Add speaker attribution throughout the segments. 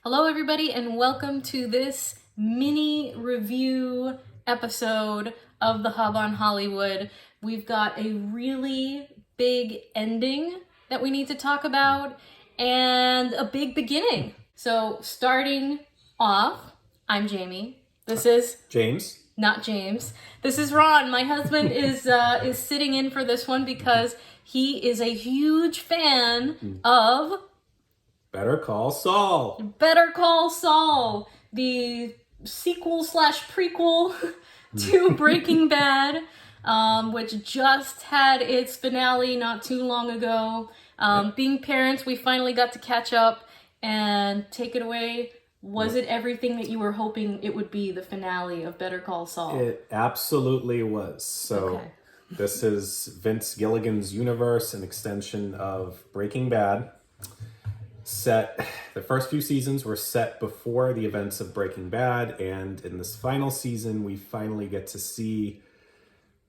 Speaker 1: Hello, everybody, and welcome to this mini review episode of The Hub on Hollywood. We've got a really big ending that we need to talk about and a big beginning. So, starting off, I'm Jamie. This is
Speaker 2: James.
Speaker 1: Not James. This is Ron. My husband is sitting in for this one because he is a huge fan of
Speaker 2: Better Call Saul.
Speaker 1: Better Call Saul, the sequel slash prequel to Breaking Bad, which just had its finale not too long ago. Being parents, we finally got to catch up and take it away. Was it everything that you were hoping it would be, the finale of Better Call Saul?
Speaker 2: It absolutely was. So This is Vince Gilligan's universe, an extension of Breaking Bad. The first few seasons were set before the events of Breaking Bad, and in this final season, we finally get to see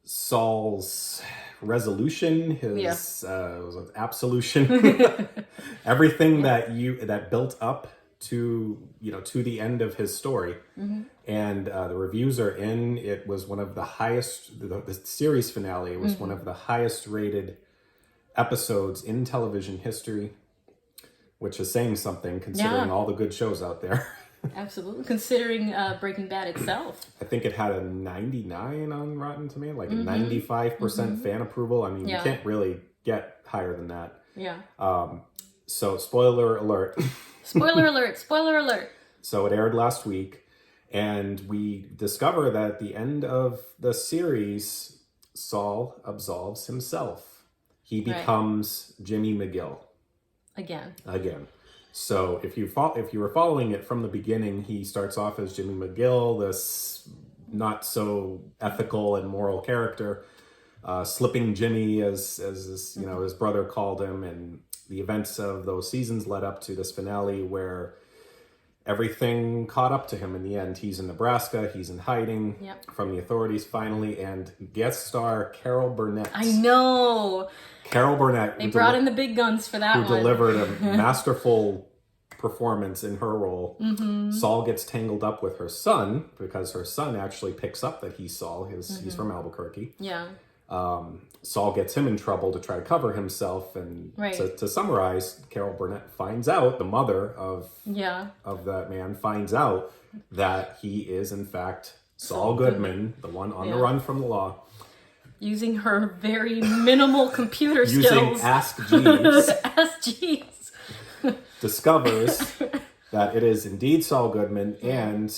Speaker 2: Saul's resolution, his absolution, everything that built up to the end of his story. And the reviews are in. It was one of the highest. The series finale was one of the highest rated episodes in television history, which is saying something considering all the good shows out there.
Speaker 1: Absolutely. Considering Breaking Bad itself.
Speaker 2: I think it had a 99 on Rotten Tomatoes, like a 95% fan approval. I mean, you can't really get higher than that.
Speaker 1: Yeah.
Speaker 2: So spoiler alert.
Speaker 1: Spoiler alert. Spoiler alert.
Speaker 2: So it aired last week, and we discover that at the end of the series, Saul absolves himself. He becomes Jimmy McGill. Again. So if you were following it from the beginning, he starts off as Jimmy McGill, this not so ethical and moral character, slipping Jimmy as his brother called him, and the events of those seasons led up to this finale where everything caught up to him in the end. He's in Nebraska, he's in hiding from the authorities finally, and guest star Carol Burnett.
Speaker 1: I know.
Speaker 2: Carol Burnett.
Speaker 1: They brought in the big guns for that one.
Speaker 2: Who delivered a masterful performance in her role. Saul gets tangled up with her son because her son actually picks up that he's Saul. He's from Albuquerque.
Speaker 1: Yeah.
Speaker 2: Saul gets him in trouble to try to cover himself. And to summarize, Carol Burnett finds out, the mother of that man finds out that he is in fact Saul Goodman, the one on the run from the law.
Speaker 1: Using her very minimal computer skills.
Speaker 2: Using Ask Jeeves.
Speaker 1: Ask Jeeves.
Speaker 2: Discovers that it is indeed Saul Goodman, and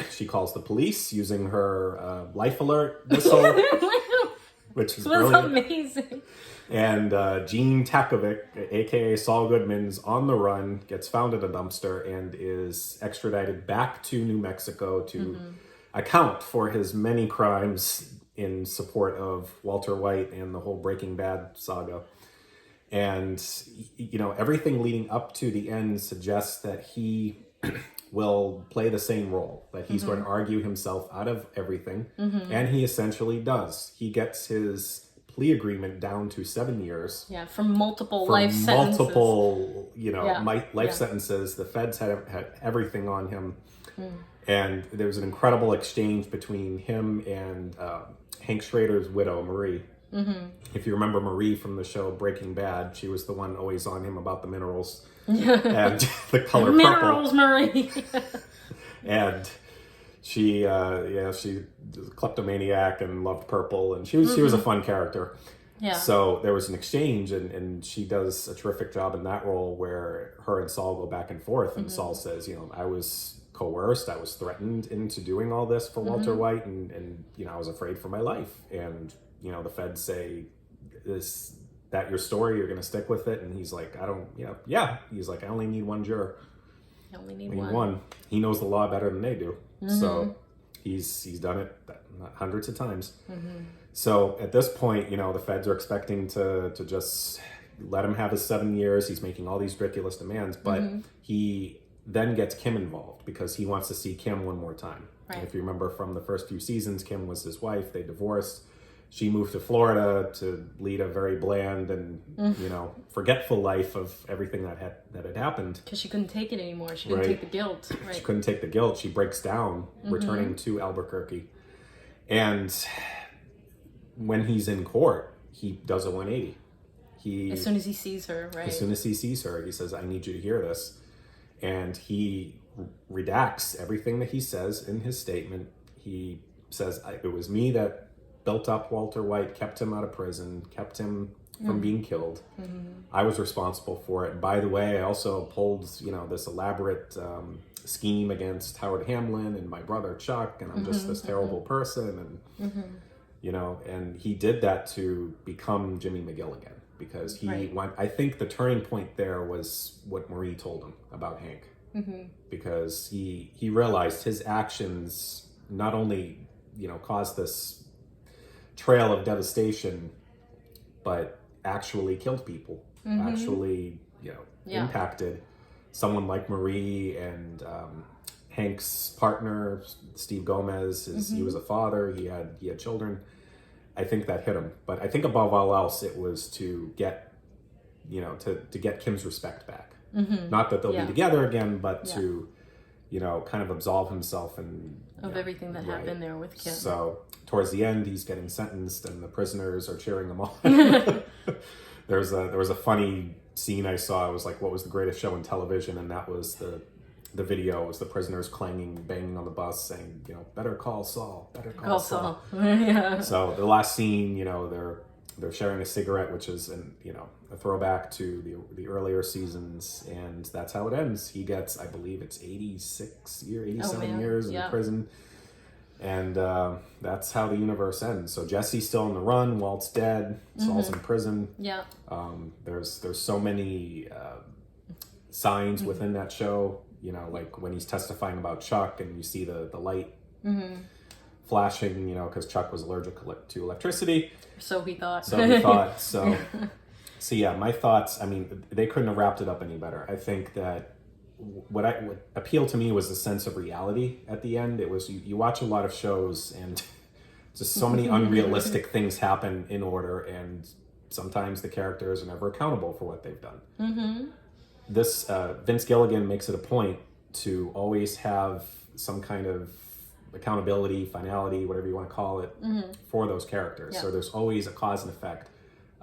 Speaker 2: she calls the police using her life alert whistle, which is brilliant.
Speaker 1: Amazing.
Speaker 2: And Gene Takovic, aka Saul Goodman's on the run, gets found at a dumpster and is extradited back to New Mexico to account for his many crimes in support of Walter White and the whole Breaking Bad saga. And, everything leading up to the end suggests that he will play the same role, that he's going to argue himself out of everything. And he essentially does. He gets his plea agreement down to 7 years.
Speaker 1: Yeah, for multiple life sentences.
Speaker 2: Life sentences. The feds had everything on him. And there was an incredible exchange between him and Hank Schrader's widow, Marie. If you remember Marie from the show Breaking Bad, she was the one always on him about the minerals and the color
Speaker 1: minerals,
Speaker 2: purple.
Speaker 1: Marie.
Speaker 2: And she was a kleptomaniac and loved purple, and she was a fun character.
Speaker 1: Yeah.
Speaker 2: So there was an exchange, and she does a terrific job in that role where her and Saul go back and forth, and Saul says, I was coerced, I was threatened into doing all this for Walter White, and I was afraid for my life. And the feds say, "Is that your story? You're going to stick with it?" And he's like, He's like, "I only need one juror.
Speaker 1: I only need one.
Speaker 2: He knows the law better than they do." So he's done it hundreds of times. So at this point, the feds are expecting to just let him have his 7 years. He's making all these ridiculous demands, but he then gets Kim involved because he wants to see Kim one more time. Right. If you remember from the first few seasons, Kim was his wife. They divorced. she moved to Florida to lead a very bland and forgetful life of everything that had happened.
Speaker 1: Because she couldn't take it anymore. She couldn't take the guilt. Right.
Speaker 2: She couldn't take the guilt. She breaks down, returning to Albuquerque, and when he's in court, he does a 180.
Speaker 1: As soon as he sees her, right?
Speaker 2: As soon as he sees her, he says, "I need you to hear this," and he redacts everything that he says in his statement. He says, "It was me that built up Walter White, kept him out of prison, kept him from being killed. I was responsible for it. And by the way, I also pulled, this elaborate scheme against Howard Hamlin and my brother Chuck, and I'm just this terrible person." And and he did that to become Jimmy McGill again, because he went. I think the turning point there was what Marie told him about Hank, because he realized his actions not only caused this trail of devastation, but actually killed people, actually impacted someone like Marie and Hank's partner Steve Gomez. He was a father, he had children. I think that hit him, but I think above all else it was to get to get Kim's respect back. Not that they'll be together again, but to kind of absolve himself and
Speaker 1: of everything that happened there with Kim.
Speaker 2: So towards the end, he's getting sentenced, and the prisoners are cheering him on. There was a funny scene I saw. It was like, what was the greatest show in television? And that was the video. It was the prisoners banging on the bus, saying, "Better Call Saul, Better Call Saul."
Speaker 1: Yeah.
Speaker 2: So the last scene, they're sharing a cigarette, which is a throwback to the earlier seasons, and that's how it ends. He gets, I believe it's 87 years in prison, and that's how the universe ends. So Jesse's still on the run, Walt's dead, Saul's in prison.
Speaker 1: Yeah.
Speaker 2: There's so many signs within that show, like when he's testifying about Chuck, and you see the light flashing, because Chuck was allergic to electricity.
Speaker 1: So he thought.
Speaker 2: So yeah, my thoughts, I mean, they couldn't have wrapped it up any better. I think that what appealed to me was the sense of reality at the end. It was, you watch a lot of shows and just so many unrealistic things happen in order, and sometimes the characters are never accountable for what they've done. This, Vince Gilligan makes it a point to always have some kind of accountability, finality, whatever you want to call it, for those characters. So there's always a cause and effect,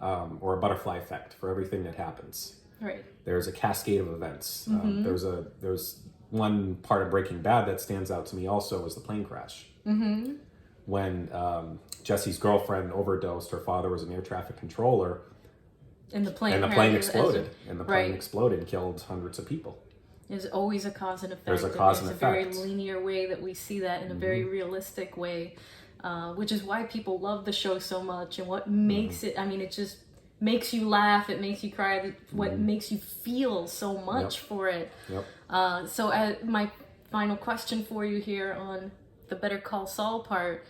Speaker 2: or a butterfly effect for everything that happens.
Speaker 1: Right.
Speaker 2: There's a cascade of events. There's one part of Breaking Bad that stands out to me also is the plane crash. When Jesse's girlfriend overdosed, her father was an air traffic controller,
Speaker 1: and the plane
Speaker 2: exploded. And the plane exploded and killed hundreds of people.
Speaker 1: There's always a cause and effect.
Speaker 2: There's a cause and effect.
Speaker 1: It's a very linear way that we see that in a very realistic way, which is why people love the show so much, and what makes it, I mean, it just makes you laugh, it makes you cry, what makes you feel so much for it. So my final question for you here on the Better Call Saul part,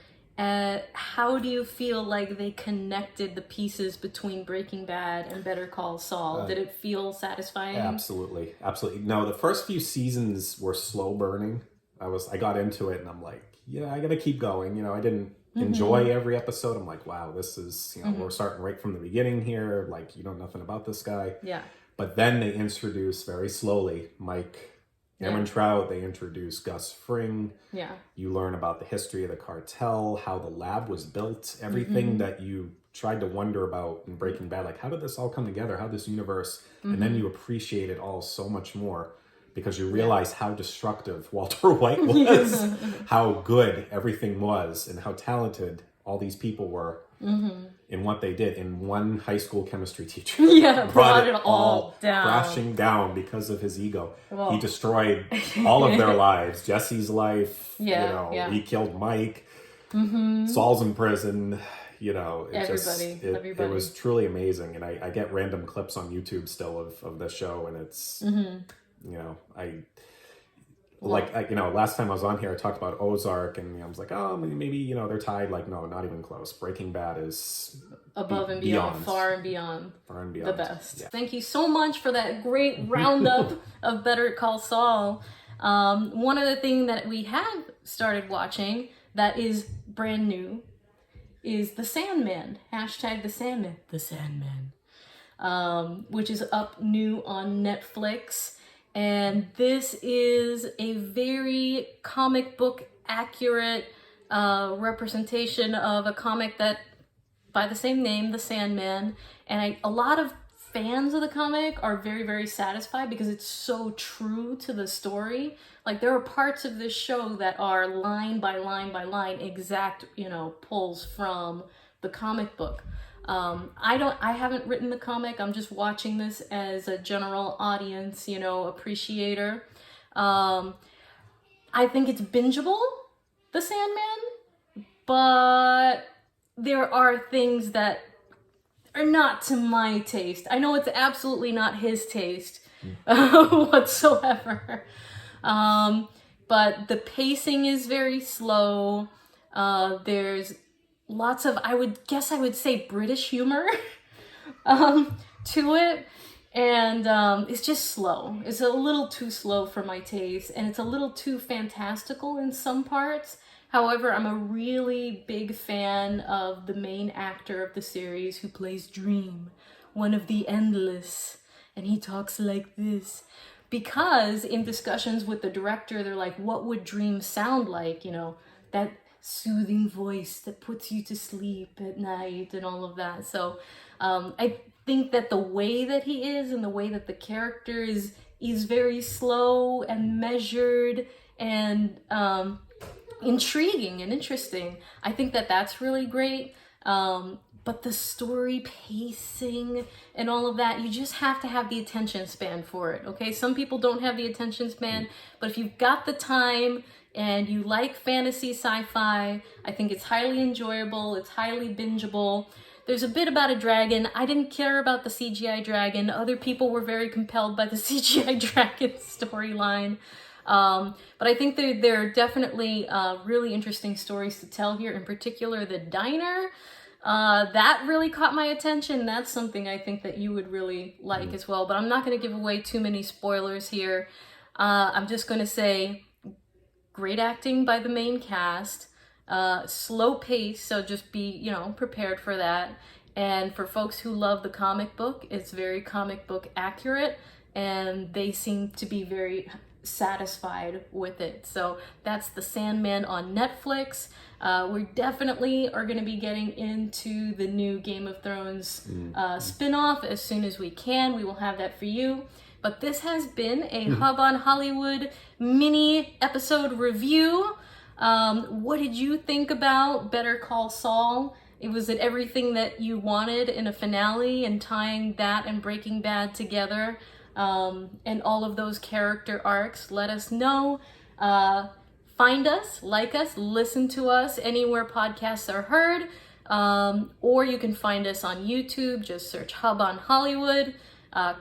Speaker 1: how do you feel like they connected the pieces between Breaking Bad and Better Call Saul? Did it feel satisfying?
Speaker 2: Absolutely. No, the first few seasons were slow burning. I got into it and I'm like, I gotta keep going. I didn't enjoy every episode. I'm like, wow, this is, we're starting right from the beginning here. Like, you know nothing about this guy.
Speaker 1: Yeah.
Speaker 2: But then they introduce very slowly Mike Ehrmantraut, they introduce Gus Fring. Yeah. You learn about the history of the cartel, how the lab was built, everything that you tried to wonder about in Breaking Bad. Like, how did this all come together? How this universe? And then you appreciate it all so much more because you realize how destructive Walter White was, how good everything was, and how talented all these people were in what they did. And one high school chemistry teacher
Speaker 1: brought it all down,
Speaker 2: crashing down because of his ego. Well, he destroyed all of their lives. Jesse's life, he killed Mike. Saul's in prison. Everybody. It was truly amazing. And I get random clips on YouTube still of the show, and it's last time I was on here, I talked about Ozark, and I was like, oh, maybe they're tied. Like, no, not even close. Breaking Bad is
Speaker 1: above and beyond, far and beyond the best. Yeah. Thank you so much for that great roundup of Better Call Saul. One other thing that we have started watching that is brand new is The Sandman. Hashtag The Sandman. The Sandman. Which is up new on Netflix. And this is a very comic book accurate representation of a comic that by the same name, The Sandman. And a lot of fans of the comic are very, very satisfied because it's so true to the story. Like, there are parts of this show that are line by line by line exact, pulls from the comic book. I haven't written the comic. I'm just watching this as a general audience, appreciator. I think it's bingeable, The Sandman, but there are things that are not to my taste. I know it's absolutely not his taste whatsoever. But the pacing is very slow. There's lots of, I would say British humor to it. And it's just slow. It's a little too slow for my taste. And it's a little too fantastical in some parts. However, I'm a really big fan of the main actor of the series who plays Dream, one of the Endless. And he talks like this. Because in discussions with the director, they're like, what would Dream sound like? That soothing voice that puts you to sleep at night and all of that. So I think that the way that he is and the way that the character is very slow and measured and intriguing and interesting. I think that that's really great. But the story pacing and all of that, you just have to have the attention span for it, okay? Some people don't have the attention span, but if you've got the time and you like fantasy sci-fi, I think it's highly enjoyable, it's highly bingeable. There's a bit about a dragon. I didn't care about the CGI dragon. Other people were very compelled by the CGI dragon storyline. But I think there are definitely really interesting stories to tell here, in particular the diner. That really caught my attention. That's something I think that you would really like as well. But I'm not going to give away too many spoilers here. I'm just going to say great acting by the main cast. Slow pace, so just be, prepared for that. And for folks who love the comic book, it's very comic book accurate. And they seem to be very satisfied with it. So that's The Sandman on Netflix. We definitely are going to be getting into the new Game of Thrones spin-off as soon as we can. We will have that for you. But this has been a Hub on Hollywood mini episode review. What did you think about Better Call Saul? Was it everything that you wanted in a finale, and tying that and Breaking Bad together? And all of those character arcs? Let us know. Find us, like us, listen to us anywhere podcasts are heard. Or you can find us on YouTube. Just search Hub on Hollywood.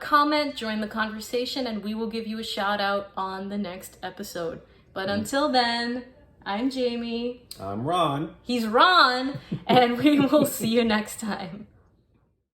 Speaker 1: Comment, join the conversation, and we will give you a shout out on the next episode. But until then, I'm Jamie.
Speaker 2: I'm Ron.
Speaker 1: He's Ron, and we will see you next time.